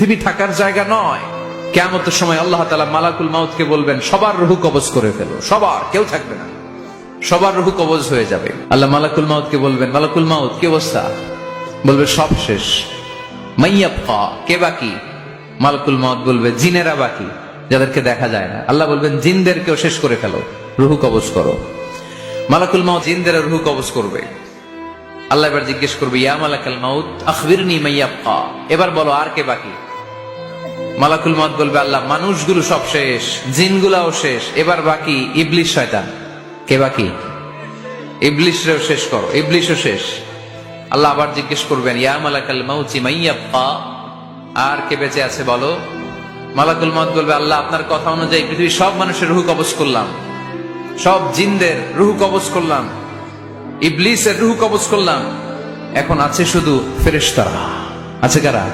পৃথিবী থাকার জায়গা নয়। কিয়ামতের সময় আল্লাহ তাআলা মালাকুল মাউতকে বলবেন, সবার রূহ কবজ করে ফেলো, সবার, কেউ থাকবে না, সবার রূহ কবজ হয়ে যাবে। আল্লাহ মালাকুল মাউতকে বলবেন, মালাকুল মাউত কি অবস্থা? বলবে সব শেষ। মাইয়াবকা, কে বাকি? মালাকুল মাউত বলবে জিনেরা বাকি, যাদেরকে দেখা যায় না। আল্লাহ বলবেন জিনদেরকেও শেষ করে ফেলো, রূহ কবজ করো। মালাকুল মাউত জিনদের রূহ কবজ করবে। আল্লাহ এবার জিজ্ঞেস করবে, ইয়া মালাকাল মাউত আখবিরনি মাইয়াবকা, এবার বলো আর কে বাকি? মালাকুল মাউত বলবে, আল্লাহ মানুষগুলো সব শেষ, জিনগুলাও শেষ, এবার বাকি ইবলিস শয়তান। কে বাকি? ইবলিসরেও শেষ করো, ইবলিসও শেষ। আল্লাহ আবার জিজ্ঞেস করবেন, ইয়া মালাকাল মাউতি মাইয়াবকা, আর কে বেঁচে আছে বলো? মালাকুল মাউত বলবে, আল্লাহ আপনার কথা অনুযায়ী পৃথিবীর সব মানুষের রূহ কবজ করলাম, সব জিনদের রূহ কবজ করলাম, ইবলিসের রূহ কবজ করলাম, এখন আছে শুধু ফেরেশতারা। আছে কারা?